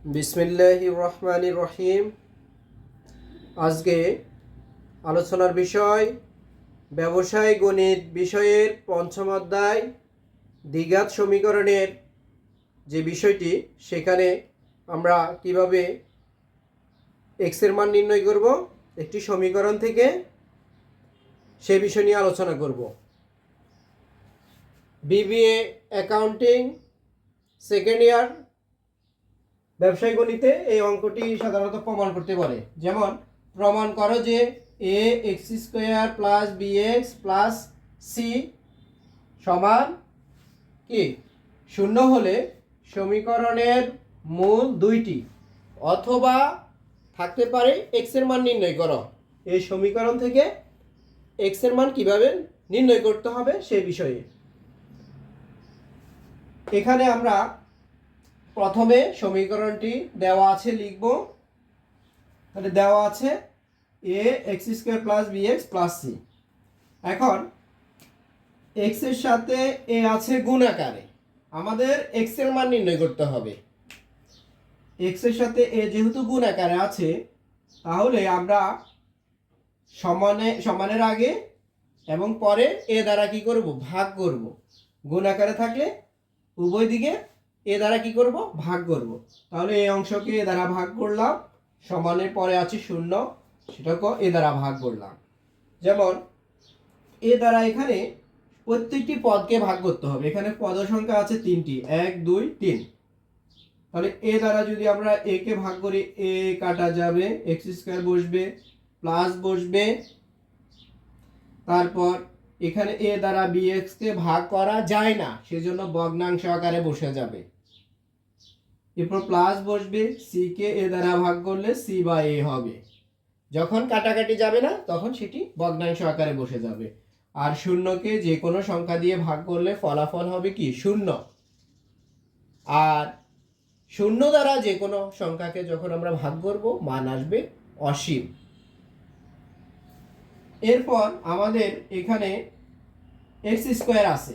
বিসমিল্লাহির রহমানির রহিম। আজকে আলোচনার বিষয় ব্যবসায় গণিত বিষয়ের পঞ্চম অধ্যায় দ্বিঘাত সমীকরণের যে বিষয়টি, সেখানে আমরা কিভাবে এক্সের মান নির্ণয় করব একটি সমীকরণ থেকে, সে বিষয় নিয়ে আলোচনা করব। বিবিএ অ্যাকাউন্টিং সেকেন্ড ইয়ার ব্যবসায় গণিতে এই অঙ্কটি সাধারণত প্রমাণ করতে পারে। যেমন, প্রমাণ করো যে A X square plus B X plus C সমান কি শূন্য হলে সমীকরণের মূল দুইটি অথবা থাকতে পারে এক্স এর মান নির্ণয় করো। এই সমীকরণ থেকে এক্স এর মান কিভাবে নির্ণয় করতে হবে সেই বিষয়ে এখানে আমরা প্রথমে সমীকরণটি দেওয়া আছে লিখব। তাহলে দেওয়া আছে A X square plus B X plus C. এখন এক্স এর সাথে এ আছে গুণ আকারে, আমাদের এক্স এর মান নির্ণয় করতে হবে। এক্স এর সাথে এ যেহেতু গুণ আকারে আছে, তাহলে আমরা সমানের আগে এবং পরে এ দ্বারা কি করব, ভাগ করব। গুণ আকারে থাকলে উভয় দিকে এ দ্বারা কি করব, ভাগ করব। তাহলে এই অংশকে এ দ্বারা ভাগ করলাম, সমানের পরে আছে শূন্য, সেটাকে এ দ্বারা ভাগ করলাম। যেমন এ দ্বারা এখানে প্রত্যেকটি পদকে ভাগ করতে হবে। এখানে পদ সংখ্যা আছে তিনটি, 1 2 3। তাহলে এ দ্বারা যদি আমরা এ কে ভাগ করি, এ কাটা যাবে, এক্স স্কয়ার বসবে, প্লাস বসবে। তারপর এখানে এ দ্বারা bx কে ভাগ করা যায় না, সেজন্য ভগ্নাংশ আকারে বসে যাবে। এরপর প্লাস বসবে, সি কে এ দ্বারা ভাগ করলে সি বাই এ হবে। যখন কাটাকাটি যাবে না, তখন সেটি ভগ্নাংশ আকারে বসে যাবে। আর শূন্যকে যে কোনো সংখ্যা দিয়ে ভাগ করলে ফলাফল হবে কি, শূন্য। আর শূন্য দ্বারা যে কোনো সংখ্যাকে যখন আমরা ভাগ করব, মান আসবে অসীম। এরপর আমাদের এখানে এক্স স্কোয়ার আছে।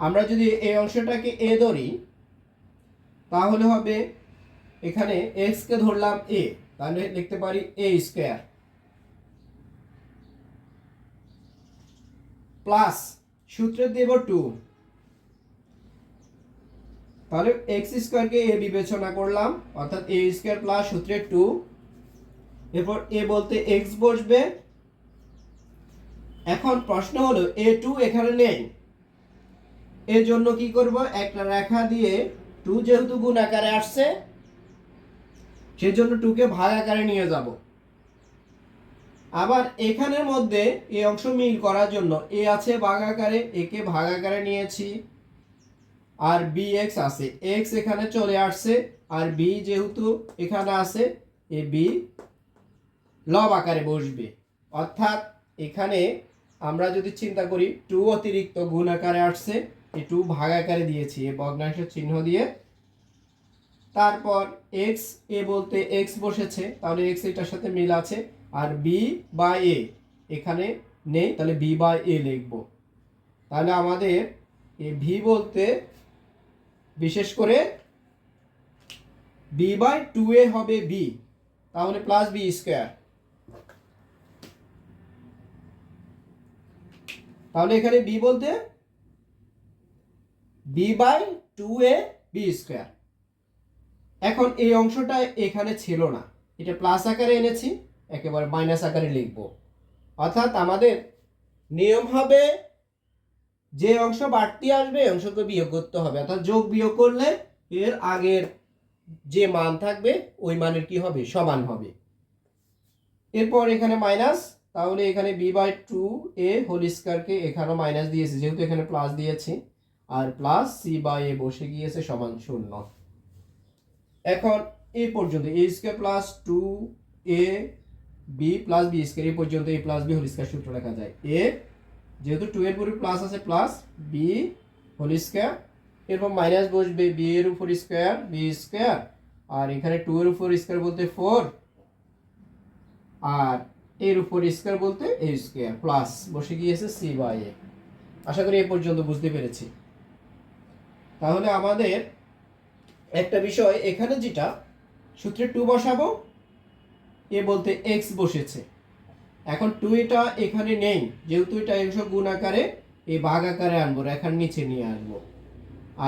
আমরা যদি এই অংশটাকে এ ধরি, তাহলে হবে এখানে এক্স কে ধরলাম এ, তাহলে লিখতে পারি এ স্কোয়ার প্লাস সূত্রে দেব 2। তাহলে এক্স স্কোয়ারকে এ বিবেচনা করলাম, অর্থাৎ এ স্কোয়ার প্লাস সূত্রে 2। এরপর এ বলতে এক্স বসবে। এখন প্রশ্ন হলো a2 এখানে নেই, এর জন্য কি করব, একটা রেখা দিয়ে 2 যেহেতু গুণ আকারে আসছে, সেজন্য 2 কে ভাগ আকারে নিয়ে যাব। আবার এখানের মধ্যে এই অংশ মিল করার জন্য এ আছে ভাগ আকারে, একে ভাগ আকারে নিয়েছি, আর bx আছে, x এখানে চলে আসছে, আর b যেহেতু এখানে আছে, এ b লব আকারে বসবে। অর্থাৎ এখানে আমরা যদি চিন্তা করি 2 অতিরিক্ত গুণ আকারে আসছে, এই 2 ভাগ আকারে দিয়েছি এই ভগ্নাংশের চিহ্ন দিয়ে। তারপর x এ বলতে x বসেছে, তাহলে x এটার সাথে মিল আছে। আর b বাই a এখানে নেই, তাহলে b বাই a লিখব। তাহলে আমাদের এই v বলতে বিশেষ করে b বাই 2a হবে b, তাহলে প্লাস b স্কয়ার। তাহলে এখানে b বলতে b by 2a b square. এখন এই অংশটা এখানে ছিল না, এটা প্লাস আকারে এনেছি, একেবারে মাইনাস আকারে লিখব। অর্থাৎ আমাদের নিয়ম হবে যে অংশ বাড়তি আসবে এই অংশকে বিয়োগ করতে হবে, অর্থাৎ যোগ বিয়োগ করলে এর আগের যে মান থাকবে ওই মানের কি হবে, সমান হবে। এরপর এখানে মাইনাস, তাহলে এখানে b বাই 2a হোল স্কয়ারকে এখানে মাইনাস দিয়েছি, যেহেতু এখানে প্লাস দিয়েছি, আর প্লাস c বাই a বসে গিয়েছে সমান 0। এখন এই পর্যন্ত a square plus 2a b plus b square, এই পর্যন্ত a plus b whole square সূত্র লেখা যায়। a যেহেতু 2 এর উপরে প্লাস আছে, প্লাস b হোল স্কয়ার, এরপর মাইনাস বসবে b এর উপর স্কয়ার b স্কয়ার, আর এখানে 2 এর উপর স্কয়ার বলতে 4, আর এর উপর স্কয়ার বলতে a স্কয়ার, প্লাস বসে গিয়েছে c বাই a। আশা করি এই পর্যন্ত বুঝতে পেরেছি। তাহলে আমাদের একটা বিষয়, এখানে যেটা সূত্রে 2 বসাবো, এ বলতে x বসেছে। এখন 2 এটা এখানে নেই, যেহেতু এটা অংশ গুণ আকারে এই ভাগ আকারে আনবো, রেখার নিচে নিয়ে আসবো।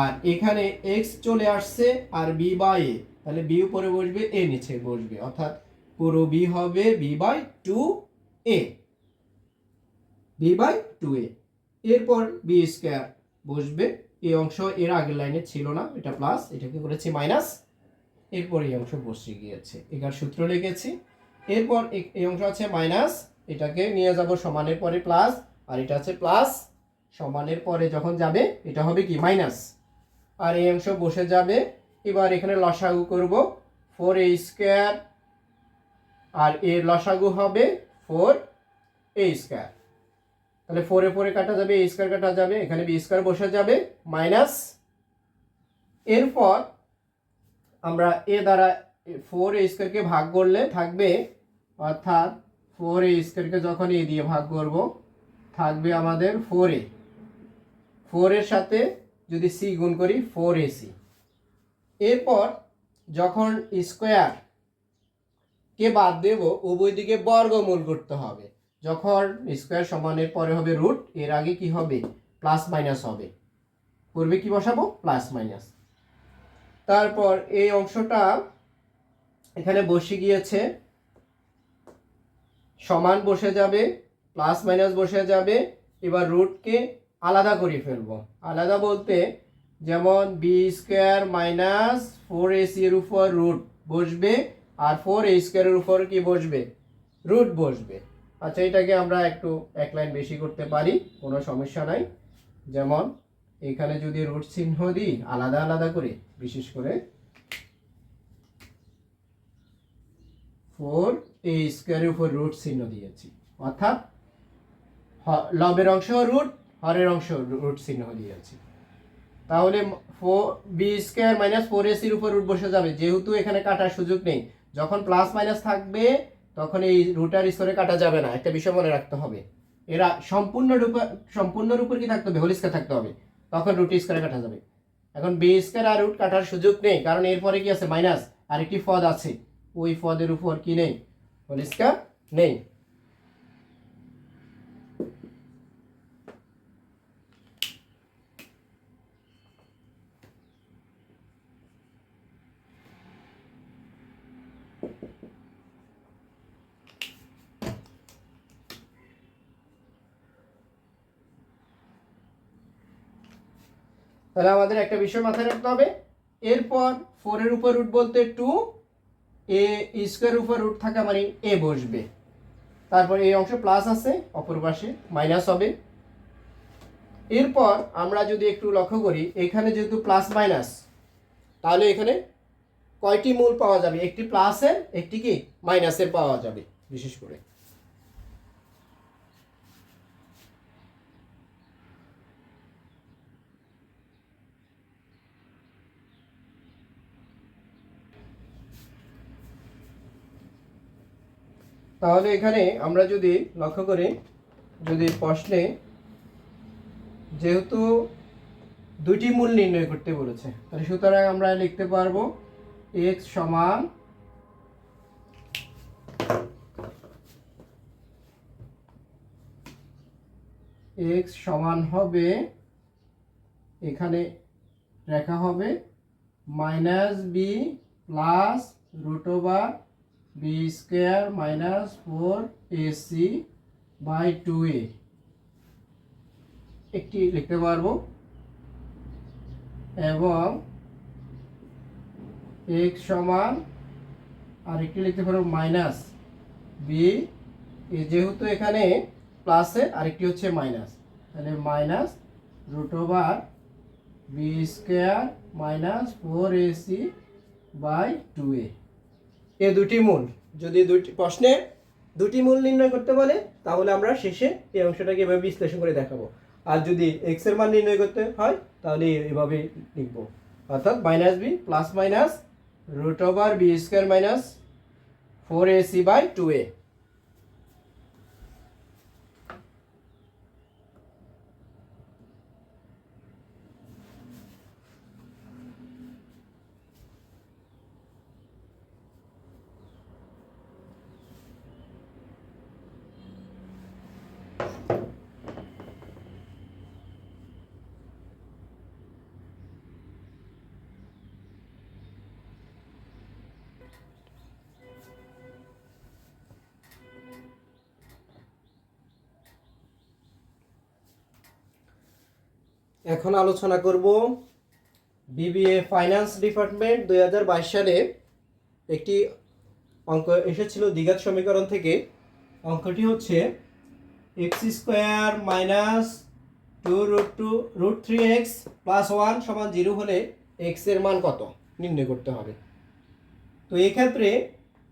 আর এখানে x চলে আসছে আর b বাই a, তাহলে b উপরে বসবে, a নিচে বসবে, অর্থাৎ পুরো b হবে b by 2a, b by 2a। এরপর b স্কয়ার বসবে, এই অংশ এর আগের লাইনে ছিল না, এটা প্লাস, এটাকে করেছি মাইনাস, এরপর এই অংশ বসে গিয়েছে, এটার সূত্র লিখেছি। এরপর এই অংশ আছে মাইনাস, এটাকে নিয়ে যাব সমানের পরে প্লাস, আর এটা আছে প্লাস, সমানের পরে যখন যাবে এটা হবে কি মাইনাস, আর এই অংশ বসে যাবে। এবার এখানে লসাগু করব 4a স্কয়ার, আর এর লসাগু হবে 4a স্কয়ার, তাহলে 4 এ 4 এ কাটা যাবে, a স্কয়ার কাটা যাবে, এখানে b স্কয়ার বসে যাবে মাইনাস। এরপর আমরা এ দ্বারা 4a স্কয়ারকে ভাগ করলে থাকবে, অর্থাৎ 4a স্কয়ারকে যখন এ দিয়ে ভাগ করব থাকবে আমাদের 4a, 4 এর সাথে যদি c গুণ করি 4ac। এরপর যখন স্কয়ার কে বাদ দেব, উভয় দিকে বর্গমূল করতে হবে। যখন স্কয়ার সমানের পরে হবে রুট, এর আগে কি হবে প্লাস মাইনাস হবে, পূর্বে কি বসাবো প্লাস মাইনাস। তারপর এই অংশটা এখানে বসে গিয়েছে, সমান বসে যাবে, প্লাস মাইনাস বসে যাবে। এবার রুটকে আলাদা করে ফেলবো, আলাদা বলতে যেমন বি স্কয়ার মাইনাস 4ac এর উপর রুট বসবে, আর 4a স্কয়ারের উপর কি বসবে রুট বসবে। আচ্ছা, এটাকে আমরা একটু এক লাইন বেশি করতে পারি, কোনো সমস্যা নাই। যেমন এখানে যদি রুট চিহ্ন দিই আলাদা আলাদা করে, বিশেষ করে 4a স্কয়ারের উপর রুট চিহ্ন দিয়েছি, অর্থাৎ লবের অংশ রুট, হরের অংশ রুট চিহ্ন দিয়েছি। তাহলে b স্কয়ার মাইনাস 4ac এর উপর রুট বসে যাবে, যেহেতু এখানে কাটার সুযোগ নেই। যখন প্লাস মাইনাস থাকবে তখন এই রুট আর স্কয়ারে কাটা যাবে না, একটা বিষয় মনে রাখতে হবে, এরা সম্পূর্ণর উপর কি থাকতে হবে হোল স্কয়ার থাকতে হবে, তখন রুট স্কয়ারে কাটা যাবে। এখন b স্কয়ার আর রুট কাটার সুযোগ নেই, কারণ এরপরে কি আছে মাইনাস, আর একটি পদ আছে, ওই পদের উপর কি নেই হোল স্কয়ার নেই। তাহলে আমাদের একটা বিষয় মাথায় রাখতে হবে, এরপর 4 এর উপর রুট বলতে 2, a স্কয়ারের উপর রুট থাকা মানে a বসবে, তারপর এই অংশ প্লাস আছে, অপর পাশে মাইনাস হবে। এরপর আমরা যদি একটু লক্ষ্য করি, এখানে যেহেতু প্লাস মাইনাস, তাহলে এখানে কয়টি মূল পাওয়া যাবে, একটি প্লাসের একটি কি মাইনাসের পাওয়া যাবে বিশেষ করে। তাহলে এখানে আমরা যদি লক্ষ্য করি, যদি প্রশ্নে যেহেতু দুইটি মূল নির্ণয় করতে বলেছে, তাহলে সুতরাং আমরা লিখতে পারবো x সমান হবে, এখানে রেখা হবে minus B plus root over B square minus 4ac by 2a, একটি লিখতে পারবো, এবং x সমান আরেকটি লিখতে পারবো মাইনাস বি, যেহেতু এখানে প্লাসে আরেকটি হচ্ছে মাইনাস, তাহলে minus root over B square minus 4ac by 2a। এই দুটি মূল, যদি দুটি প্রশ্নে দুটি মূল নির্ণয় করতে বলে তাহলে আমরা শেষে এই অংশটাকে এভাবে বিশ্লেষণ করে দেখাবো, আর যদি x এর মান নির্ণয় করতে হয় তাহলে এভাবে লিখবো, অর্থাৎ minus B plus minus root over B square minus 4ac by 2a। এখন আলোচনা করব বিবিএ ফাইন্যান্স ডিপার্টমেন্ট 2022 সালে একটি অঙ্ক এসেছিল দ্বিঘাত সমীকরণ থেকে। অঙ্কটি হচ্ছে x square minus 2√3x plus 1 সমান 0 হলে এক্স এর মান কত নির্ণয় করতে হবে। তো এই ক্ষেত্রে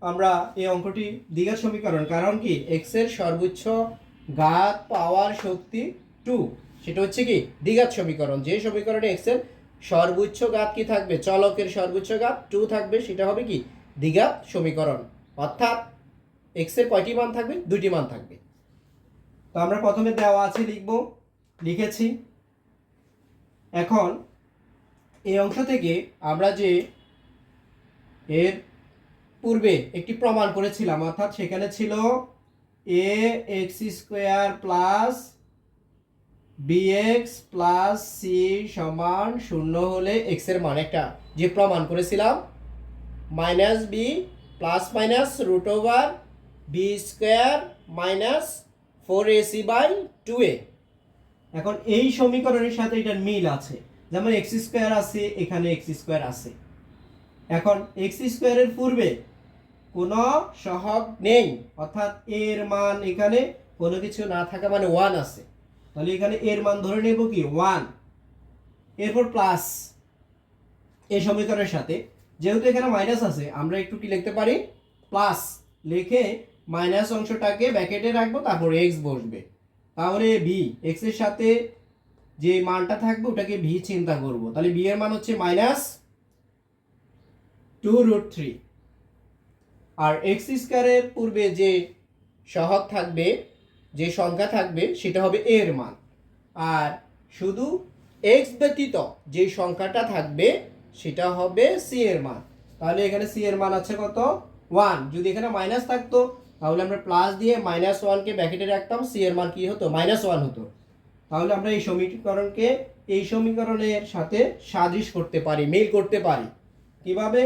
আমরা এই অঙ্কটি দ্বিঘাত সমীকরণ, কারণ কি এক্স এর সর্বোচ্চ ঘাত পাওয়ার শক্তি 2, সেটা হচ্ছে কি দ্বিঘাত সমীকরণ। যে সমীকরণে এক্স এর সর্বোচ্চ ঘাত কি থাকবে, চলকের সর্বোচ্চ ঘাত 2 থাকবে, সেটা হবে কি দ্বিঘাত সমীকরণ। অর্থাৎ এক্স এর কয়টি মান থাকবে, দুটি মান থাকবে। তো আমরা প্রথমে দেওয়া আছে লিখেছি। এখন এই অংশ থেকে আমরা যে এর পূর্বে একটি প্রমাণ করেছিলাম, অর্থাৎ সেখানে ছিল A X square plus B X plus C সমান 0 হলে এক্স এর মান, একটা যে প্রমাণ করেছিলাম minus B plus minus root over B square minus 4ac/2a। এখন এই সমীকরণের সাথে এটার মিল আছে, যেমন এক্স স্কোয়ার আছে, এখানে এক্স স্কোয়ার আছে। এখন এক্স স্কোয়ারের পূর্বে কোনো সহগ নেই, অর্থাৎ এর মান এখানে কোনো কিছু না থাকা মানে 1 আছে, তাহলে এখানে এর মান ধরে নেব কি 1। এরপর প্লাস এই সমীকরণের সাথে, যেহেতু এখানে মাইনাস আছে, আমরা একটু কি লিখতে পারি প্লাস লিখে মাইনাস অংশটাকে ব্র্যাকেটে রাখবো, তারপর এক্স বসবে। তাহলে বি এক্স এর সাথে যে মানটা থাকবে ওটাকে ভি চিন্তা করব, তাহলে বি এর মান হচ্ছে মাইনাস 2√3। আর এক্স স্কোয়ারের পূর্বে যে সহগ থাকবে, যে সংখ্যা থাকবে, সেটা হবে এ এর মান। আর শুধু এক্স ব্যতীত যে সংখ্যাটা থাকবে সেটা হবে সি এর মান। তাহলে এখানে সি এর মান আছে কত 1। যদি এখানে মাইনাস থাকতো তাহলে আমরা প্লাস দিয়ে -1কে ব্র্যাকেটে রাখতাম, সি এর মান কি হতো -1 হতো। তাহলে আমরা এই সমীকরণকে এই সমীকরণের সাথে সাদৃশ করতে পারি, মিল করতে পারি। কিভাবে,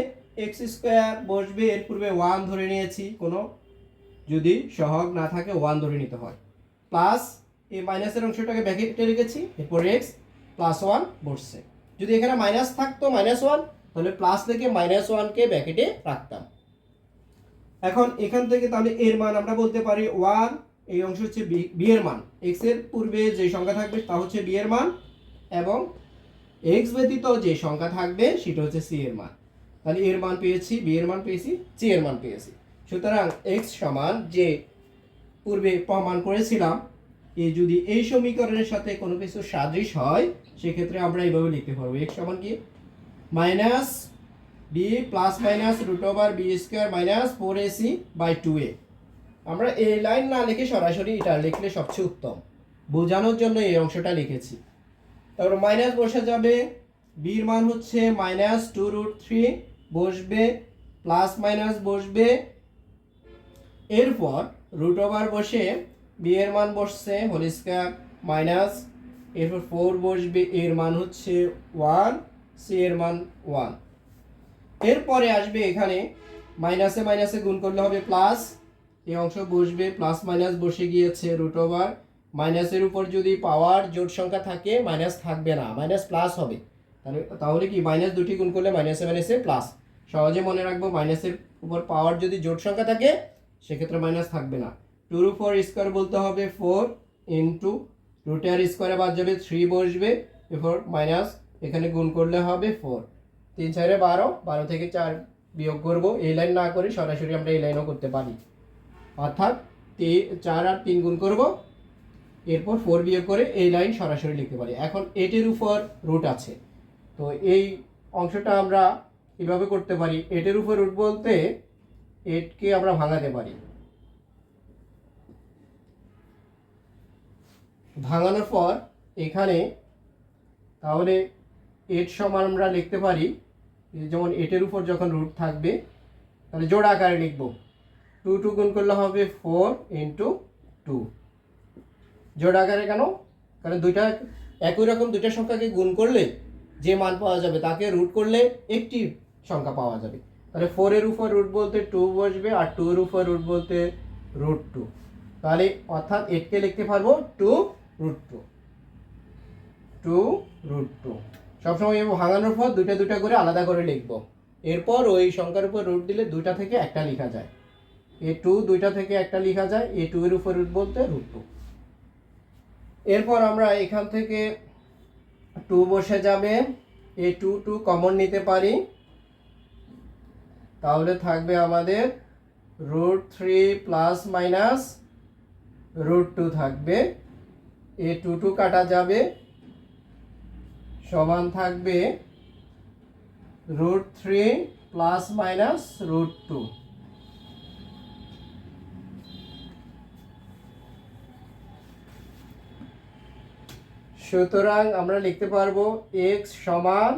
এক্স স্কোয়ার বসবে, এর পূর্বে 1 ধরে নিয়েছি, কোনো যদি সহগ না থাকে 1 ধরে নিতে হয়, প্লাস এই মাইনাসের অংশটাকে ব্র্যাকেটে রেখেছি, এরপর এক্স প্লাস 1 বসছে। যদি এখানে মাইনাস থাকতো -1, তাহলে প্লাস থেকে -1কে ব্র্যাকেটে রাখতাম। এখন এখান থেকে তাহলে এর মান আমরা বলতে পারি 1, এই অংশ হচ্ছে বি এর মান। এক্স এর পূর্বে যে সংখ্যা থাকবে তা হচ্ছে বি এর মান, এবং এক্স ব্যতীত যে সংখ্যা থাকবে সেটা হচ্ছে সি এর মান। তাহলে এর মান পেয়েছি, বি এর মান পেয়েছি, সি এর মান পেয়েছি। সুতরাং এক্স সমান যে পূর্বে প্রমাণ করেছিলাম, যদি এই সমীকরণের সাথে কোনো কিছু সাদৃশ হয় সেক্ষেত্রে আমরা এইভাবে লিখতে পারবো, এক্স সমান কি minus B plus minus root over B square minus 4ac/2a। আমরা এই লাইন না লিখে সরাসরি এটা লিখলে সবচেয়ে উত্তম, বোঝানোর জন্য এই অংশটা লিখেছি। তারপর মাইনাস বসে যাবে, বির মান হচ্ছে -2√3 বসবে, প্লাস মাইনাস বসবে, এরপর রুট ওভার বসে বি এর মান বসছে হোল স্কয়ার মাইনাস, এরপর 4 বসবে, এর মান হচ্ছে 1, সি এর মান 1। এরপরে আসবে এখানে মাইনাসে মাইনাসে গুণ করলে হবে প্লাস, এই অংশ বসবে, প্লাস মাইনাস বসে গিয়েছে, রুট ওভার মাইনাসের উপর যদি পাওয়ার জোট সংখ্যা থাকে মাইনাস থাকবে না, মাইনাস প্লাস হবে। তাহলে কি মাইনাস দুটি গুণ করলে মাইনাসে মাইনাসে প্লাস। সহজে মনে রাখবো, মাইনাসের উপর পাওয়ার যদি জোট সংখ্যা থাকে সেক্ষেত্রে মাইনাস থাকবে না। 2/4 স্কোয়ার বলতে হবে 4 ইন্টু রুট আর স্কোয়ারে বাদ যাবে 3 বসবে, এরপর মাইনাস এখানে গুণ করলে হবে 4, 3 4 12, 12 থেকে 4 বিয়োগ করব। এই লাইন না করে সরাসরি আমরা এই লাইনও করতে পারি, অর্থাৎ 4 আর 3 গুণ করব, এরপর 4 বিয়োগ করে এই লাইন সরাসরি লিখতে পারি। এখন 8 এর উপর রুট আছে, তো এই অংশটা আমরা এভাবে করতে পারি। 8 এর উপর রুট বলতে 8কে আমরা ভাঙাতে পারি, ভাঙানোর পর এখানে তাহলে 8 সমান আমরা লিখতে পারি, যেমন 8 এর উপর যখন রুট থাকবে তাহলে জোড়া আকারে লিখব, 2 গুণ করলে হবে 4 ইন্টু 2। জোড়া আকারে কেন, কারণ দুইটা একই রকম দুইটা সংখ্যাকে গুণ করলে যে মান পাওয়া যাবে তাকে রুট করলে একটি সংখ্যা পাওয়া যাবে। তাহলে 4 এর উপর রুট বলতে 2 বসবে, আর 2 এর উপর রুট বলতে √2। তাহলে অর্থাৎ 8কে লিখতে পারবো 2√2। 2√2 সবসময় এই ভাঙানোর পর দুইটা দুইটা করে আলাদা করে লিখব। এরপর ওই সংখ্যার উপর রুট দিলে দুইটা থেকে একটা লেখা যায়। a2 দুইটা থেকে একটা লেখা যায়, a2 এর উপর রুট বলতে √2। এরপর আমরা এখান থেকে 2 বসে যাবে, a2 2 কমন নিতে পারি, তাহলে থাকবে আমাদের √3 প্লাস মাইনাস √2 থাকবে, a2 2 কাটা যাবে, সমান থাকবে √3 প্লাস মাইনাস √2। সুতরাং আমরা লিখতে পারবো x সমান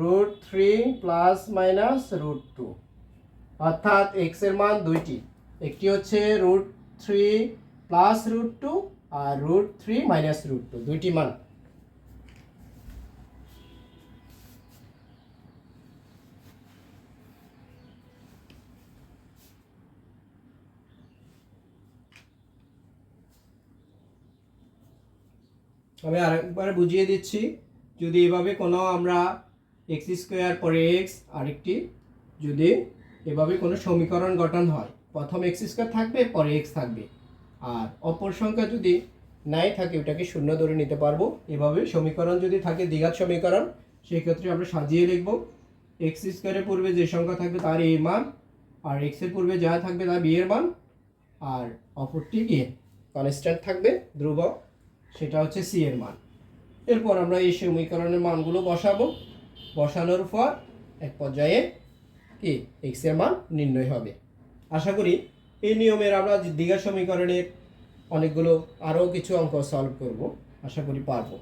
√3 প্লাস মাইনাস √2, অর্থাৎ x এর মান দুইটি, একটি হচ্ছে √3 প্লাস √2 আর √3 মাইনাস √2, দুইটি মান। আমি আরেকবার বুঝিয়ে দিচ্ছি, যদি এভাবে কোনো আমরা x² পরে x আরেকটি যদি এভাবে কোনো সমীকরণ গঠন হয়, প্রথম x² থাকবে পরে x থাকবে, আর অপর সংখ্যা যদি নাই থাকে ওটাকে শূন্য ধরে নিতে পারবো। এভাবে সমীকরণ যদি থাকে দ্বিঘাত সমীকরণ, সেই ক্ষেত্রে আমরা সাজিয়ে লিখব x² এর পূর্বে যে সংখ্যা থাকবে তার a মান, আর x এর পূর্বে যা থাকবে তার b এর মান, আর অপরটি কি কনস্ট্যান্ট থাকবে ধ্রুবক, সেটা হচ্ছে c এর মান। এরপর আমরা এই সমীকরণের মানগুলো বসাবো, বসানোর পর এক পর্যায়ে কি x এর মান নির্ণয় হবে। আশা করি এই নিয়মের আমরা দ্বিঘাত সমীকরণের অনেকগুলো আরও কিছু অঙ্ক সলভ করব, আশা করি পারবো।